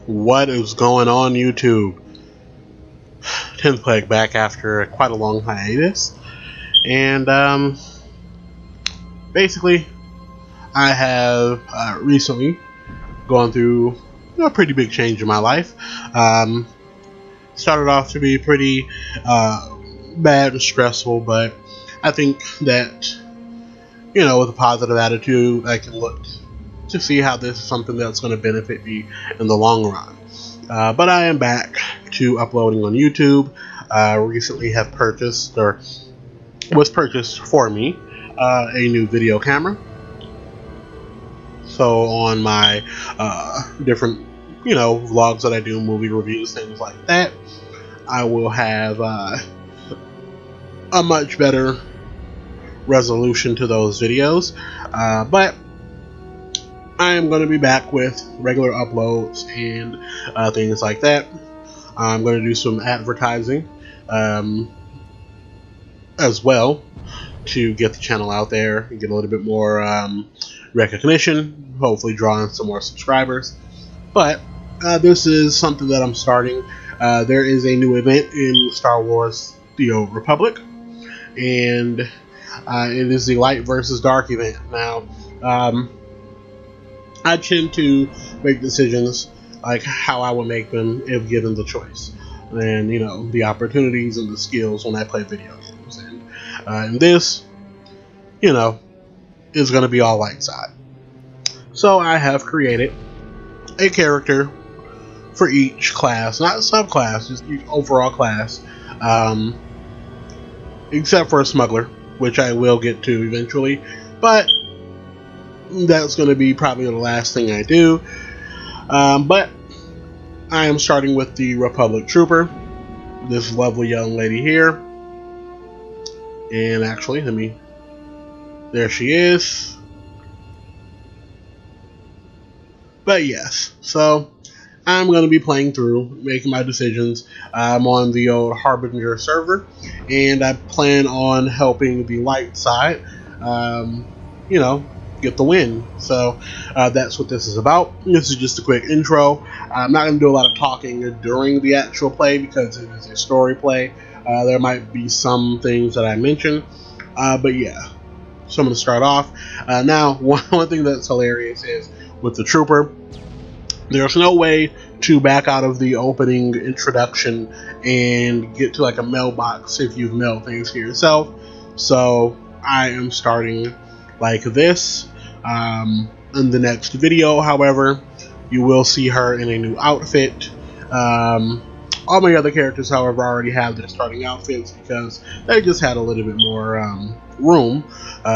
What is going on, YouTube? 10th Plague back after quite a long hiatus, and basically I have recently gone through a pretty big change in my life. Started off to be pretty bad and stressful, but I think that, you know, with a positive attitude, I can look to see how this is something that's going to benefit me in the long run. But I am back to uploading on YouTube. Recently have purchased, or was purchased for me, a new video camera. So on my different, you know, vlogs that I do, movie reviews, things like that, I will have a much better resolution to those videos. But I am going to be back with regular uploads and things like that. I'm going to do some advertising as well to get the channel out there and get a little bit more recognition, hopefully draw in some more subscribers. But this is something that I'm starting. There is a new event in Star Wars: The Old Republic, and it is the Light versus Dark event. Now, I tend to make decisions like how I would make them if given the choice, and, you know, the opportunities and the skills when I play video games. And this, you know, is going to be all light side. So I have created a character for each class, not subclass, just each overall class, except for a smuggler, which I will get to eventually, but that's going to be probably the last thing I do. But I am starting with the Republic Trooper, this lovely young lady here. And actually, there she is. But yes, so I'm going to be playing through, making my decisions. I'm on the old Harbinger server, and I plan on helping the light side, you know, get the win. So that's what this is about. This is just a quick intro. I'm not going to do a lot of talking during the actual play because it is a story play. There might be some things that I mention, but yeah. So I'm going to start off. Now, one thing that's hilarious is with the Trooper, there's no way to back out of the opening introduction and get to like a mailbox if you've mailed things to yourself. So I am starting like this. In the next video, however, you will see her in a new outfit. All my other characters, however, already have their starting outfits because they just had a little bit more room,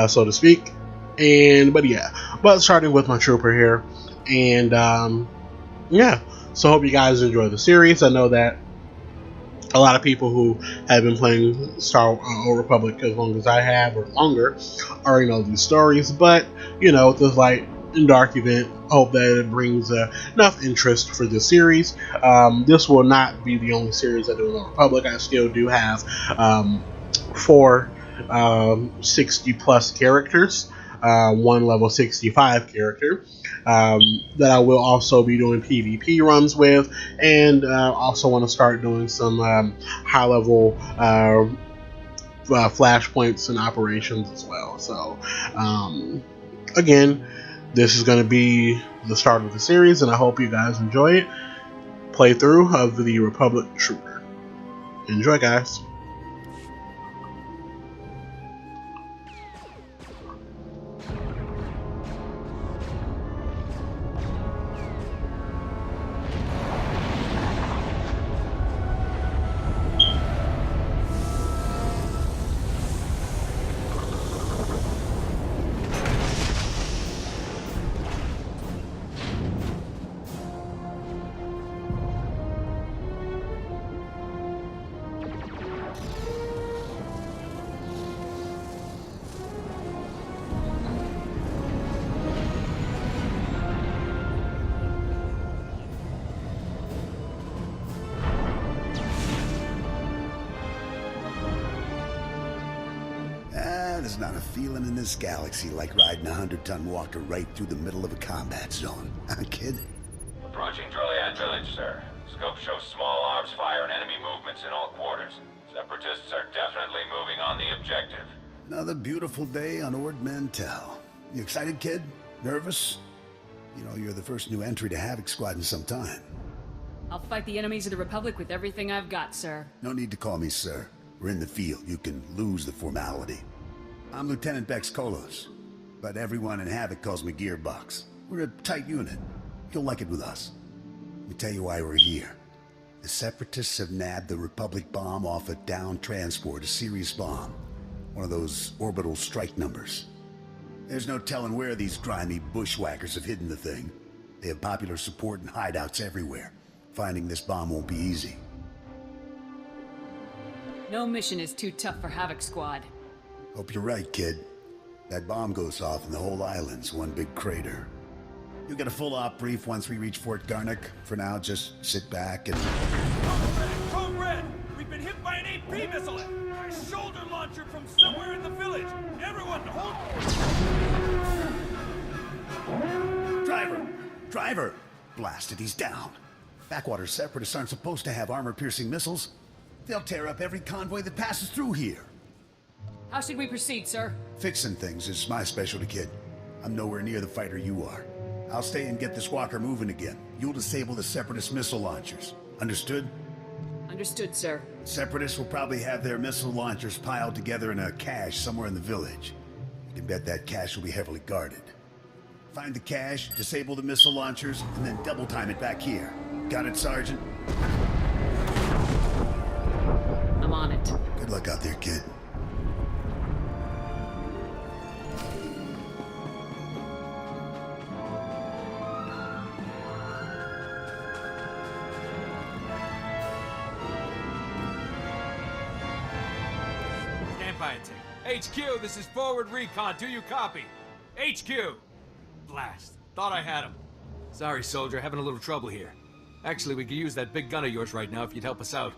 so to speak. But yeah, but starting with my Trooper here, and yeah. So hope you guys enjoy the series. I know that a lot of people who have been playing Star Old Republic as long as I have, or longer, already know these stories. But, you know, with this Light and Dark event, I hope that it brings enough interest for this series. This will not be the only series I do in Old Republic. I still do have 4 60-plus characters, one level 65 character, that I will also be doing PvP runs with, and also want to start doing some high-level flashpoints and operations as well. So, again, this is going to be the start of the series, and I hope you guys enjoy it. Playthrough of the Republic Trooper. Enjoy, guys. There's not a feeling in this galaxy like riding a 100-ton walker right through the middle of a combat zone. Huh, kid? Approaching Charlie Anton. message, sir. Scope shows small arms fire and enemy movements in all quarters. Separatists are definitely moving on the objective. Another beautiful day on Ord Mantell. You excited, kid? Nervous? You know, you're the first new entry to Havoc Squad in some time. I'll fight the enemies of the Republic with everything I've got, sir. No need to call me sir. We're in the field. You can lose the formality. I'm Lieutenant Bex Kolos, but everyone in Havoc calls me Gearbox. We're a tight unit. You'll like it with us. Let me tell you why we're here. The Separatists have nabbed the Republic bomb off a downed transport, a serious bomb. One of those orbital strike numbers. There's no telling where these grimy bushwhackers have hidden the thing. They have popular support and hideouts everywhere. Finding this bomb won't be easy. No mission is too tough for Havoc Squad. Hope you're right, kid. That bomb goes off and the whole island's one big crater. You'll get a full op brief once we reach Fort Garnick. For now, just sit back and... Code Red! We've been hit by an AP missile! A shoulder launcher from somewhere in the village! Everyone, hold... Driver! Blasted, he's down. Backwater Separatists aren't supposed to have armor-piercing missiles. They'll tear up every convoy that passes through here. How should we proceed, sir? Fixing things is my specialty, kid. I'm nowhere near the fighter you are. I'll stay and get this walker moving again. You'll disable the Separatist missile launchers. Understood? Understood, sir. Separatists will probably have their missile launchers piled together in a cache somewhere in the village. You can bet that cache will be heavily guarded. Find the cache, disable the missile launchers, and then double time it back here. Got it, Sergeant? I'm on it. Good luck out there, kid. Stand by and take. HQ, this is forward recon. Do you copy? HQ! Blast. Thought I had him. Sorry, soldier. Having a little trouble here. Actually, we could use that big gun of yours right now if you'd help us out.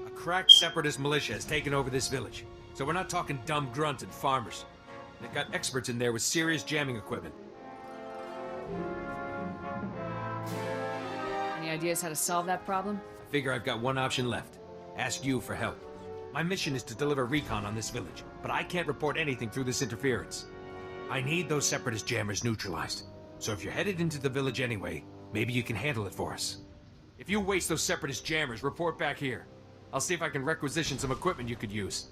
A cracked Separatist militia has taken over this village. So we're not talking dumb grunts and farmers. They've got experts in there with serious jamming equipment. Any ideas how to solve that problem? I figure I've got one option left. Ask you for help. My mission is to deliver recon on this village, but I can't report anything through this interference. I need those Separatist jammers neutralized. So if you're headed into the village anyway, maybe you can handle it for us. If you waste those Separatist jammers, report back here. I'll see if I can requisition some equipment you could use.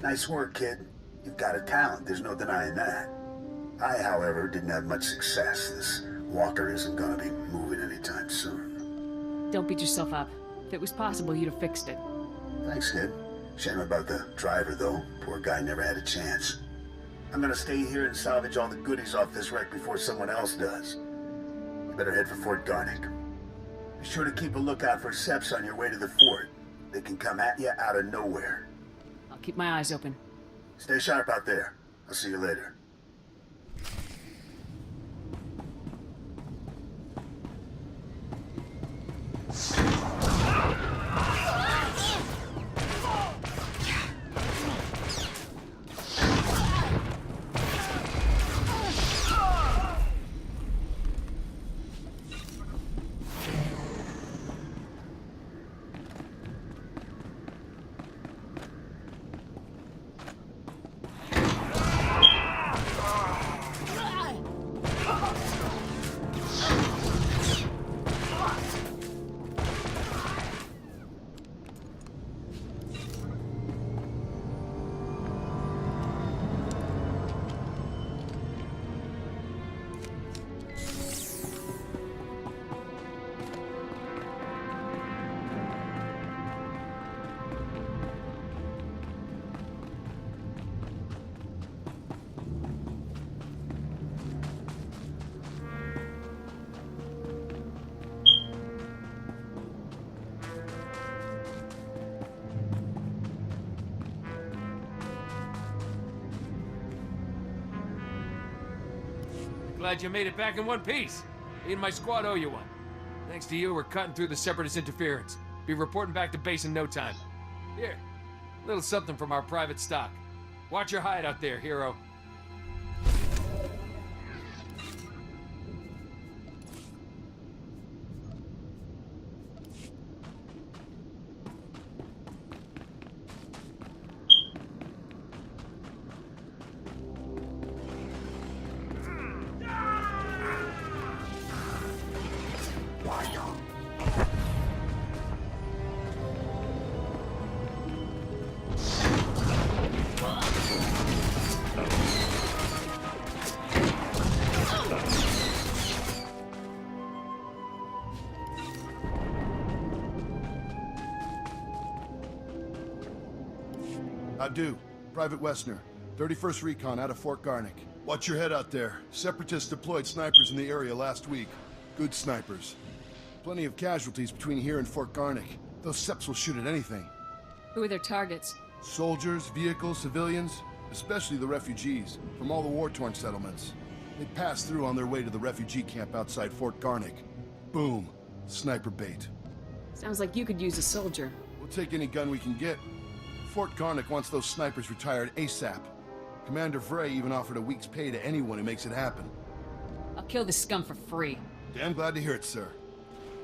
Nice work, kid. You've got a talent, there's no denying that. I, however, didn't have much success. This walker isn't gonna be moving anytime soon. Don't beat yourself up. If it was possible, you'd have fixed it. Thanks, kid. Shame about the driver, though. Poor guy never had a chance. I'm gonna stay here and salvage all the goodies off this wreck before someone else does. You better head for Fort Garnick. Be sure to keep a lookout for Seps on your way to the fort. They can come at you out of nowhere. I'll keep my eyes open. Stay sharp out there. I'll see you later. Glad you made it back in one piece. Me and my squad owe you one. Thanks to you, we're cutting through the Separatist interference. Be reporting back to base in no time. Here, a little something from our private stock. Watch your hide out there, hero. I do. Private Westner, 31st Recon out of Fort Garnick. Watch your head out there. Separatists deployed snipers in the area last week. Good snipers. Plenty of casualties between here and Fort Garnick. Those Seps will shoot at anything. Who are their targets? Soldiers, vehicles, civilians, especially the refugees from all the war-torn settlements. They pass through on their way to the refugee camp outside Fort Garnick. Boom. Sniper bait. Sounds like you could use a soldier. We'll take any gun we can get. Fort Garnick wants those snipers retired ASAP. Commander Frey even offered a week's pay to anyone who makes it happen. I'll kill this scum for free. Damn glad to hear it, sir.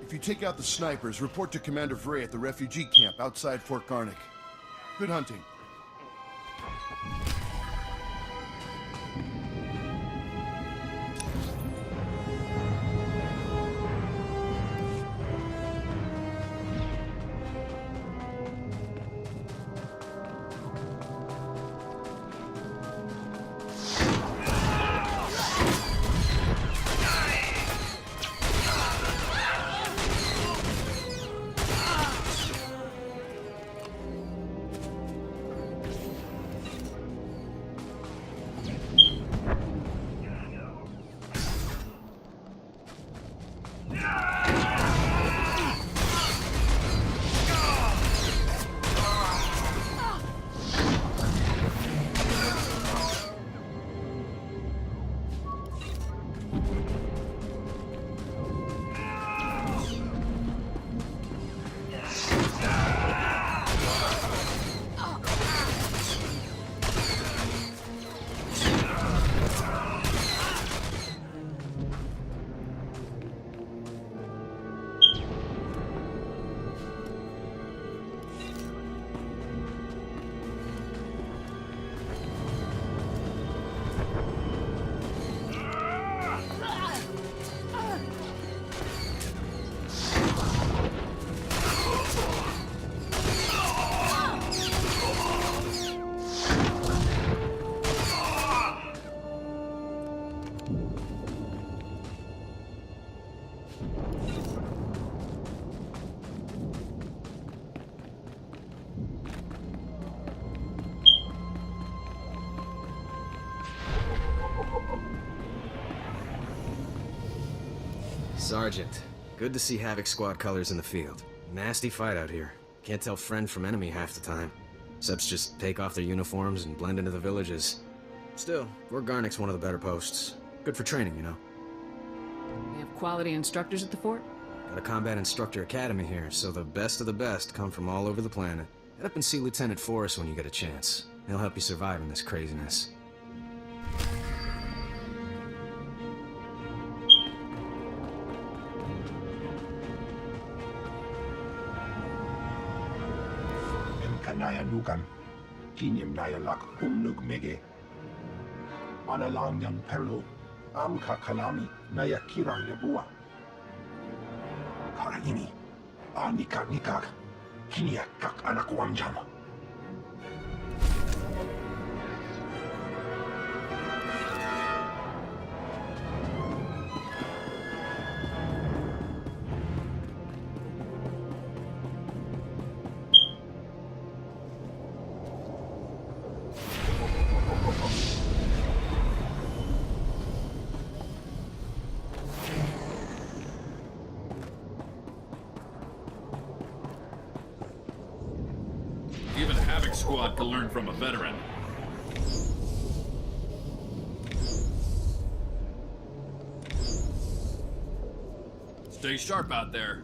If you take out the snipers, report to Commander Frey at the refugee camp outside Fort Garnick. Good hunting. Sergeant, good to see Havoc Squad colors in the field. Nasty fight out here. Can't tell friend from enemy half the time. Seps just take off their uniforms and blend into the villages. Still, Fort Garnick's one of the better posts. Good for training, you know. We have quality instructors at the fort? Got a combat instructor academy here, so the best of the best come from all over the planet. Head up and see Lieutenant Forrest when you get a chance. He'll help you survive in this craziness. Naya Nukan, Kinyam Naya Lak, Humnuk Mege, Analang Yang Perlo, Amka Kalami, Naya Kirang Lebua, Karagini, Anika Nikak, Kinia Kak Anakwamjama. Even Havoc Squad can learn from a veteran. Stay sharp out there.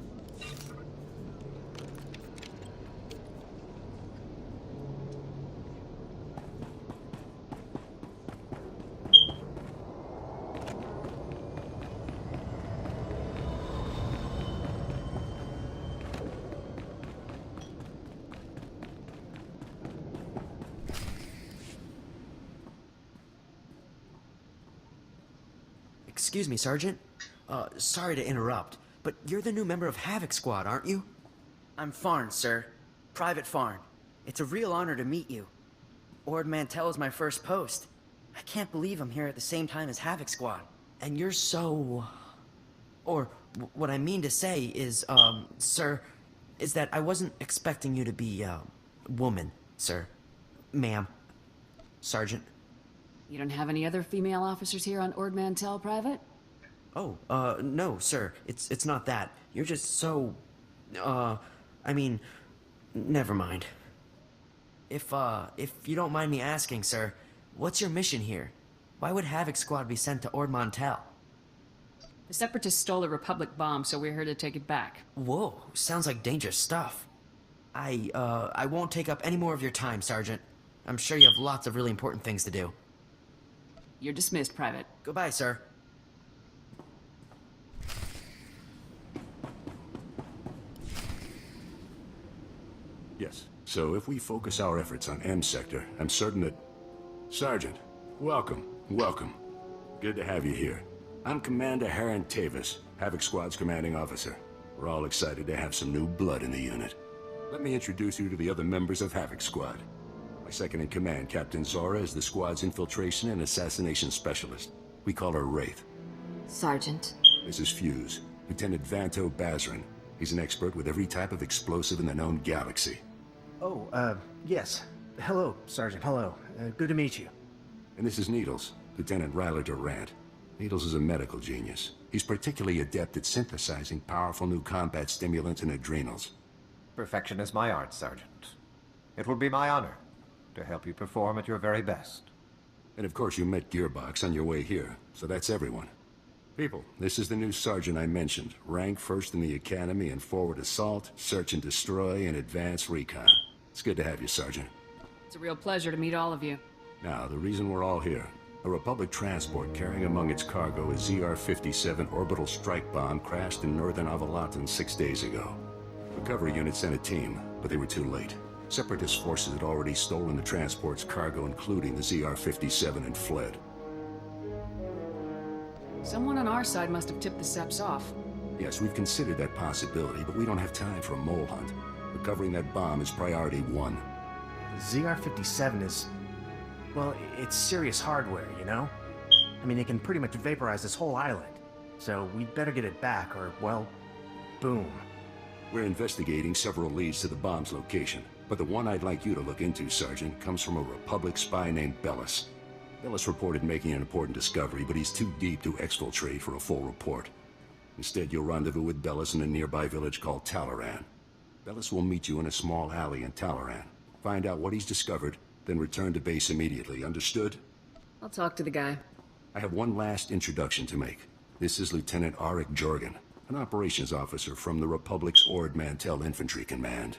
Excuse me, Sergeant. Sorry to interrupt, but you're the new member of Havoc Squad, aren't you? I'm Farn, sir. Private Farn. It's a real honor to meet you. Ord Mantell is my first post. I can't believe I'm here at the same time as Havoc Squad. And you're so... Or, what I mean to say is, sir, is that I wasn't expecting you to be, woman, sir. Ma'am. Sergeant. You don't have any other female officers here on Ord Mantell, Private? Oh, no, sir. It's not that. You're just so... I mean... Never mind. If you don't mind me asking, sir, what's your mission here? Why would Havoc Squad be sent to Ord Mantell? The Separatists stole a Republic bomb, so we're here to take it back. Whoa, sounds like dangerous stuff. I won't take up any more of your time, Sergeant. I'm sure you have lots of really important things to do. You're dismissed, Private. Goodbye, sir. Yes. So if we focus our efforts on M Sector, I'm certain that... Sergeant, welcome. Good to have you here. I'm Commander Haran Tavis, Havoc Squad's commanding officer. We're all excited to have some new blood in the unit. Let me introduce you to the other members of Havoc Squad. My second-in-command, Captain Zora, is the squad's infiltration and assassination specialist. We call her Wraith. Sergeant. This is Fuse, Lieutenant Vanto Bazrin. He's an expert with every type of explosive in the known galaxy. Oh, yes. Hello, Sergeant, hello. Good to meet you. And this is Needles, Lieutenant Ryler Durant. Needles is a medical genius. He's particularly adept at synthesizing powerful new combat stimulants and adrenals. Perfection is my art, Sergeant. It will be my honor to help you perform at your very best. And of course you met Gearbox on your way here, so that's everyone. People, this is the new sergeant I mentioned. Rank first in the Academy in forward assault, search and destroy, and advanced recon. It's good to have you, Sergeant. It's a real pleasure to meet all of you. Now, the reason we're all here. A Republic transport carrying among its cargo a ZR-57 orbital strike bomb crashed in northern Avalatan 6 days ago. Recovery unit sent a team, but they were too late. Separatist forces had already stolen the transport's cargo, including the ZR-57, and fled. Someone on our side must have tipped the Seps off. Yes, we've considered that possibility, but we don't have time for a mole hunt. Recovering that bomb is priority 1. The ZR-57 is... well, it's serious hardware, you know? I mean, it can pretty much vaporize this whole island. So we'd better get it back, or, well, boom. We're investigating several leads to the bomb's location, but the one I'd like you to look into, Sergeant, comes from a Republic spy named Bellis. Bellis reported making an important discovery, but he's too deep to exfiltrate for a full report. Instead, you'll rendezvous with Bellis in a nearby village called Talaran. Bellis will meet you in a small alley in Talaran. Find out what he's discovered, then return to base immediately. Understood? I'll talk to the guy. I have one last introduction to make. This is Lieutenant Arik Jorgen, an operations officer from the Republic's Ord Mantell Infantry Command.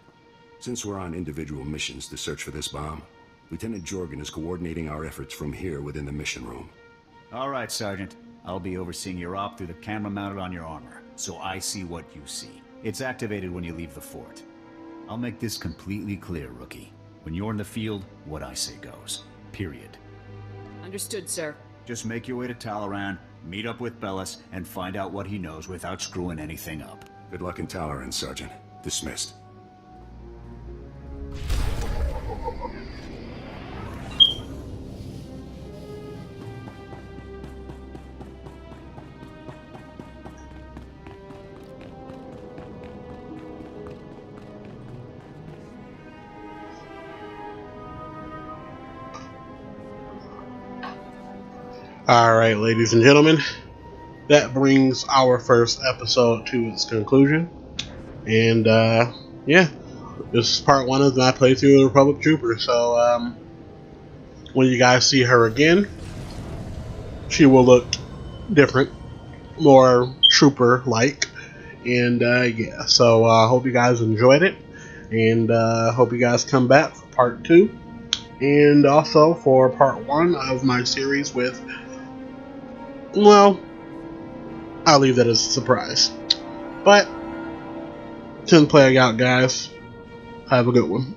Since we're on individual missions to search for this bomb, Lieutenant Jorgen is coordinating our efforts from here within the mission room. All right, Sergeant. I'll be overseeing your op through the camera mounted on your armor, so I see what you see. It's activated when you leave the fort. I'll make this completely clear, Rookie. When you're in the field, what I say goes. Period. Understood, sir. Just make your way to Talaran, meet up with Bellis, and find out what he knows without screwing anything up. Good luck in Talaran, Sergeant. Dismissed. Alright, ladies and gentlemen, that brings our first episode to its conclusion. And, yeah, this is part 1 of my playthrough of the Republic Trooper. So, when you guys see her again, she will look different, more Trooper-like. And, yeah, so I hope you guys enjoyed it. And, hope you guys come back for part 2. And also for part 1 of my series with... well, I'll leave that as a surprise. But, 10 playing out, guys. Have a good one.